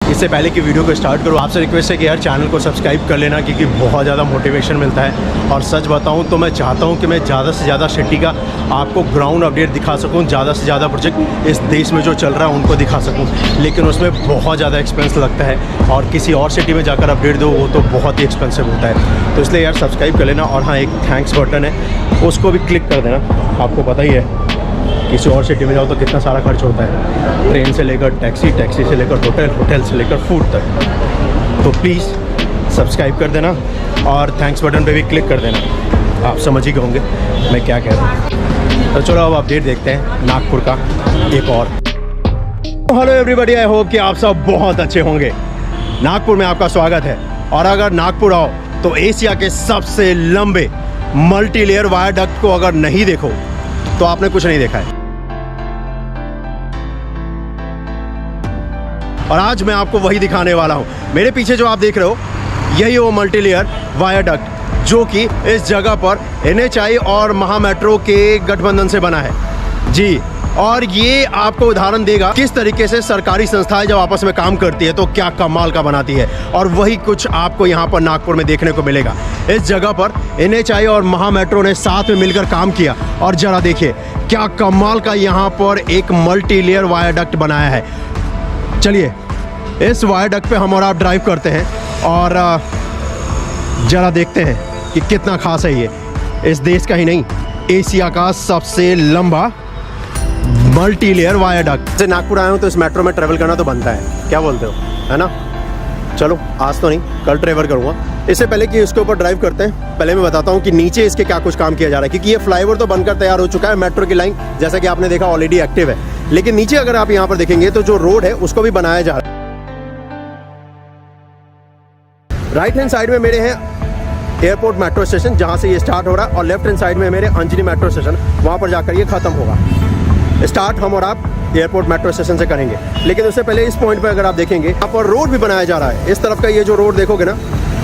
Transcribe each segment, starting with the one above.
इससे पहले कि वीडियो को स्टार्ट करूँ, आपसे रिक्वेस्ट है कि यार चैनल को सब्सक्राइब कर लेना, क्योंकि बहुत ज़्यादा मोटिवेशन मिलता है। और सच बताऊँ तो मैं चाहता हूँ कि मैं ज़्यादा से ज़्यादा सिटी का आपको ग्राउंड अपडेट दिखा सकूँ, ज़्यादा से ज़्यादा प्रोजेक्ट इस देश में जो चल रहा है उनको दिखा सकूँ, लेकिन उसमें बहुत ज़्यादा एक्सपेंस लगता है और किसी और सिटी में जाकर अपडेट दो वो तो बहुत ही एक्सपेंसिव होता है। तो इसलिए यार सब्सक्राइब कर लेना। और हाँ, एक थैंक्स बटन है, उसको भी क्लिक कर देना। आपको पता ही है किसी और सिटी में जाओ तो कितना सारा खर्च होता है, ट्रेन से लेकर टैक्सी, टैक्सी से लेकर होटल, होटल से लेकर फूड तक। तो प्लीज़ सब्सक्राइब कर देना और थैंक्स बटन पे भी क्लिक कर देना। आप समझ ही गए होंगे मैं क्या कह रहा हूँ। तो चलो अब अपडेट देखते हैं नागपुर का एक और। हेलो एवरीबॉडी, आई होप कि आप सब बहुत अच्छे होंगे। नागपुर में आपका स्वागत है। और अगर नागपुर आओ तो एशिया के सबसे लंबे मल्टी लेयर वायरडक्ट को अगर नहीं देखो तो आपने कुछ नहीं देखा है। और आज मैं आपको वही दिखाने वाला हूं। मेरे पीछे जो आप देख रहे हो यही वो मल्टी लेयर वायरडक्ट जो कि इस जगह पर NHAI और महा मेट्रो के गठबंधन से बना है जी। और ये आपको उदाहरण देगा किस तरीके से सरकारी संस्थाएं जब आपस में काम करती है तो क्या कमाल का बनाती है। और वही कुछ आपको यहाँ पर नागपुर में देखने को मिलेगा। इस जगह पर NHAI और महा मेट्रो ने साथ में मिलकर काम किया और जरा देखिए क्या कमाल का यहाँ पर एक मल्टी लेयर वायरडक्ट बनाया है। चलिए इस वायरडक्ट पे हम और आप ड्राइव करते हैं और जरा देखते हैं कि कितना खास है ये। इस देश का ही नहीं, एशिया का सबसे लंबा मल्टी लेयर वायरडक्ट। से नागपुर आया हूँ तो इस मेट्रो में ट्रेवल करना तो बनता है, क्या बोलते हो, है ना। चलो आज तो नहीं, कल ट्रेवल करूँगा। इससे पहले कि इसके ऊपर ड्राइव करते हैं, पहले मैं बताता हूँ कि नीचे इसके क्या कुछ काम किया जा रहा है, क्योंकि ये फ्लाईओवर तो बनकर तैयार हो चुका है। मेट्रो की लाइन जैसा कि आपने देखा ऑलरेडी एक्टिव है, लेकिन नीचे अगर आप यहाँ पर देखेंगे तो जो रोड है उसको भी बनाया जा रहा है। राइट हैंड साइड में मेरे हैं एयरपोर्ट मेट्रो स्टेशन जहाँ से ये स्टार्ट हो रहा है, और लेफ्ट हैंड साइड में मेरे अंजनी मेट्रो स्टेशन, वहाँ पर जाकर ये खत्म होगा। स्टार्ट हम और आप एयरपोर्ट मेट्रो स्टेशन से करेंगे, लेकिन उससे पहले इस पॉइंट पर अगर आप देखेंगे यहाँ पर रोड भी बनाया जा रहा है। इस तरफ का ये जो रोड देखोगे ना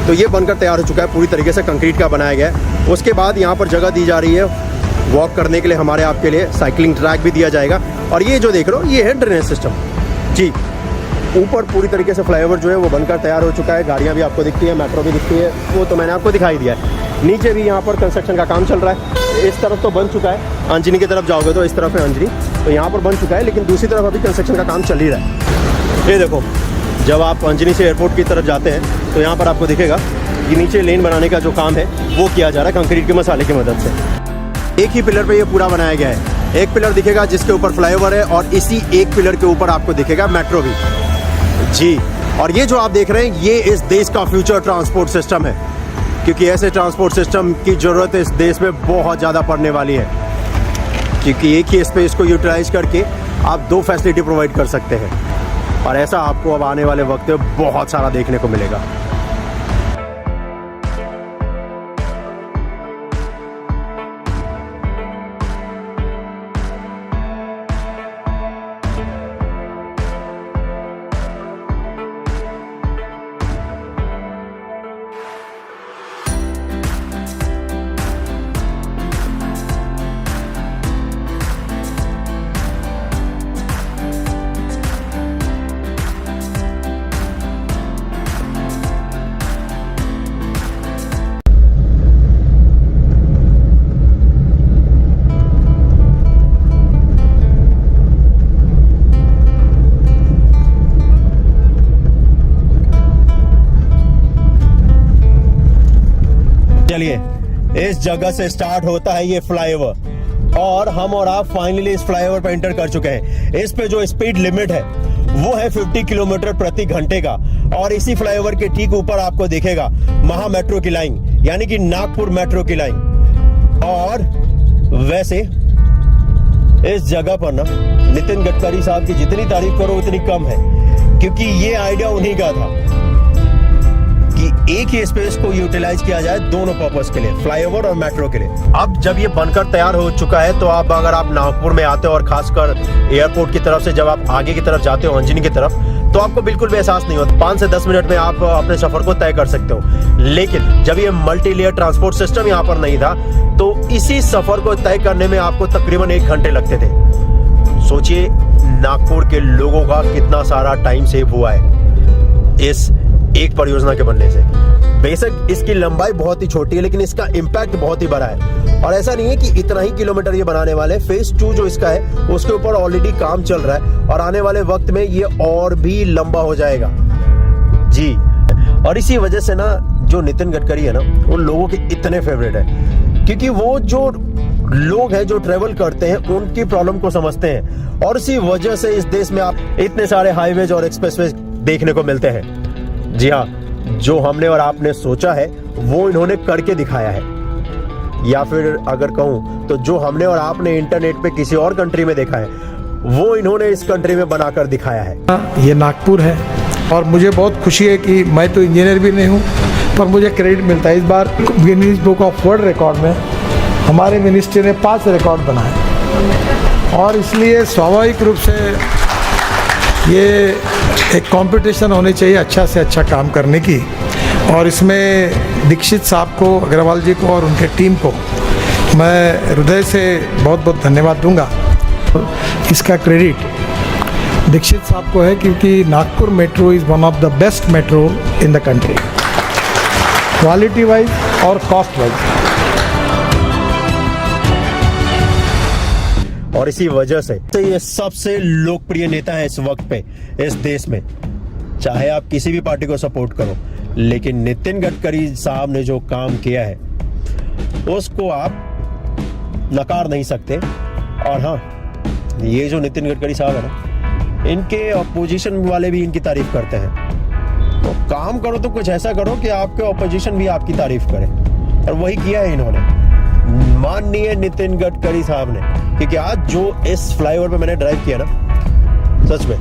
तो ये बनकर तैयार हो चुका है, पूरी तरीके से कंक्रीट का बनाया गया है। उसके बाद यहाँ पर जगह दी जा रही है वॉक करने के लिए, हमारे आपके लिए साइकिलिंग ट्रैक भी दिया जाएगा। और ये जो देख रहे हो ये है ड्रेनेज सिस्टम जी। ऊपर पूरी तरीके से फ्लाईओवर जो है वो बनकर तैयार हो चुका है, गाड़ियाँ भी आपको दिखती है, मेट्रो भी दिखती है, वो तो मैंने आपको दिखाई दिया है। नीचे भी यहाँ पर कंस्ट्रक्शन का काम चल रहा है। इस तरफ तो बन चुका है, अंजनी की तरफ जाओगे तो इस तरफ है अंजनी, तो यहाँ पर बन चुका है, लेकिन दूसरी तरफ अभी कंस्ट्रक्शन का काम चल ही रहा है। ये देखो, जब आप अंजनी से एयरपोर्ट की तरफ जाते हैं तो यहाँ पर आपको दिखेगा कि नीचे लेन बनाने का जो काम है वो किया जा रहा है कंक्रीट के मसाले की मदद से। एक ही पिलर पे ये पूरा बनाया गया है। एक पिलर दिखेगा जिसके ऊपर फ्लाईओवर है, और इसी एक पिलर के ऊपर आपको दिखेगा मेट्रो भी जी। और ये जो आप देख रहे हैं ये इस देश का फ्यूचर ट्रांसपोर्ट सिस्टम है, क्योंकि ऐसे ट्रांसपोर्ट सिस्टम की ज़रूरत इस देश में बहुत ज़्यादा पड़ने वाली है, क्योंकि एक ही स्पेस को यूटिलाइज करके आप दो फैसिलिटी प्रोवाइड कर सकते हैं। और ऐसा आपको अब आने वाले वक्त में बहुत सारा देखने को मिलेगा। चलिए इस जगह से स्टार्ट होता है ये फ्लाईओवर, और हम और आप फाइनली इस फ्लाईओवर पर एंटर कर चुके हैं। इस पे जो स्पीड लिमिट है वो है 50 किलोमीटर प्रति घंटे का। और इसी फ्लाईओवर के ठीक ऊपर आपको दिखेगा महा मेट्रो की लाइन, यानी कि नागपुर मेट्रो की लाइन। और वैसे इस जगह पर ना नितिन गडकरी साहब की जितनी तारीफ करो उतनी कम है, क्योंकि ये आइडिया उन्हीं का था कि एक ही स्पेस को यूटिलाइज किया जाए दोनों पर्पस के लिए, फ्लाईओवर और मेट्रो के लिए। अब जब ये बनकर तैयार हो चुका है तो अब अगर आप नागपुर में आते हो और खासकर एयरपोर्ट की तरफ से जब आप आगे की तरफ जाते हो अंजनी की तरफ, तो आपको बिल्कुल भी एहसास नहीं होता। 5 से 10 मिनट में आप अपने सफर को तय कर सकते हो। लेकिन जब ये मल्टी लेयर ट्रांसपोर्ट सिस्टम यहाँ पर नहीं था तो इसी सफर को तय करने में आपको तकरीबन 1 घंटे लगते थे। सोचिए नागपुर के लोगों का कितना सारा टाइम सेव हुआ है। इस एक परियोजना के बनने से। बेशक इसकी लंबाई बहुत ही छोटी है, लेकिन इसका इम्पैक्ट बहुत ही बड़ा है। और ऐसा नहीं है कि इतना ही किलोमीटर ये बनाने वाले, फेज 2 जो इसका है उसके ऊपर ऑलरेडी काम चल रहा है और आने वाले वक्त में ये और भी लंबा हो जाएगा जी। और इसी वजह से ना जो नितिन गडकरी है ना, उन लोगों के इतने फेवरेट है, क्योंकि वो जो लोग हैं जो ट्रेवल करते हैं उनकी प्रॉब्लम को समझते हैं। और इसी वजह से इस देश में आप इतने सारे हाईवेज और एक्सप्रेसवे देखने को मिलते हैं। जी हाँ, जो हमने और आपने सोचा है वो इन्होंने करके दिखाया है, या फिर अगर कहूं तो जो हमने और आपने इंटरनेट पे किसी और कंट्री में देखा है वो इन्होंने इस कंट्री में बनाकर दिखाया है। ये नागपुर है और मुझे बहुत खुशी है कि मैं तो इंजीनियर भी नहीं हूँ, पर मुझे क्रेडिट मिलता है। इस बार Guinness book of world record में हमारे मिनिस्ट्री ने 5 रिकॉर्ड बनाए और इसलिए स्वाभाविक रूप से ये एक कंपटीशन होनी चाहिए अच्छा से अच्छा काम करने की। और इसमें दीक्षित साहब को, अग्रवाल जी को और उनके टीम को मैं हृदय से बहुत बहुत धन्यवाद दूंगा। इसका क्रेडिट दीक्षित साहब को है, क्योंकि Nagpur metro is one of the best metro in the country, quality wise और कॉस्ट वाइज। और इसी वजह से ये सबसे लोकप्रिय नेता है इस वक्त पे इस देश में। चाहे आप किसी भी पार्टी को सपोर्ट करो, लेकिन नितिन गडकरी साहब ने जो काम किया है उसको आप नकार नहीं सकते। और हाँ, ये जो नितिन गडकरी साहब है ना, इनके अपोजिशन वाले भी इनकी तारीफ करते हैं। तो काम करो तो कुछ ऐसा करो कि आपके अपोजिशन भी आपकी तारीफ करे, और वही किया है इन्होंने, माननीय नितिन गडकरी साहब ने। क्योंकि आज जो इस फ्लाईओवर पे मैंने ड्राइव किया ना, सच में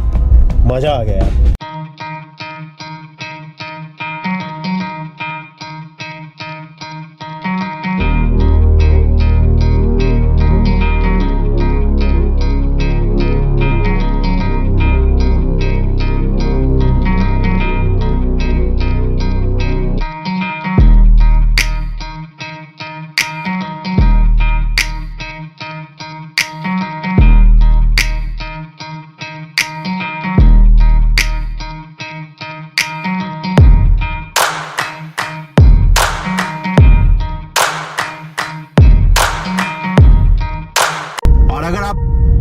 मजा आ गया यार।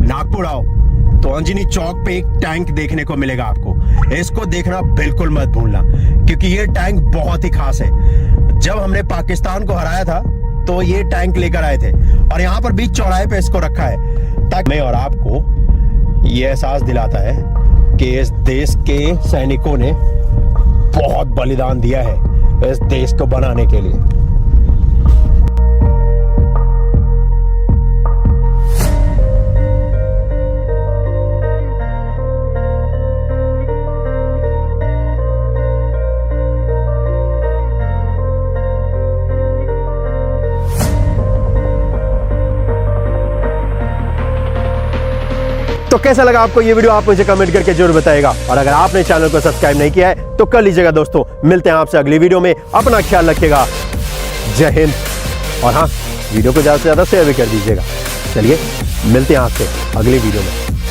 नागपुर आओ तो अंजनी चौक पे एक टैंक देखने को मिलेगा आपको। इसको देखना बिल्कुल मत भूलना, क्योंकि ये टैंक बहुत ही खास है। जब हमने पाकिस्तान को हराया था तो ये टैंक लेकर आए थे और यहाँ पर बीच चौराहे पे इसको रखा है, ताकि मैं और आपको ये एहसास दिलाता है कि इस देश के सैनिकों ने बहुत बलिदान दिया है इस देश को बनाने के लिए। तो कैसा लगा आपको ये वीडियो, आप मुझे कमेंट करके जरूर बताइएगा। और अगर आपने चैनल को सब्सक्राइब नहीं किया है तो कर लीजिएगा दोस्तों। मिलते हैं आपसे अगली वीडियो में, अपना ख्याल रखिएगा। जय हिंद। और हाँ, वीडियो को ज्यादा से ज्यादा शेयर भी कर दीजिएगा। चलिए मिलते हैं आपसे अगली वीडियो में।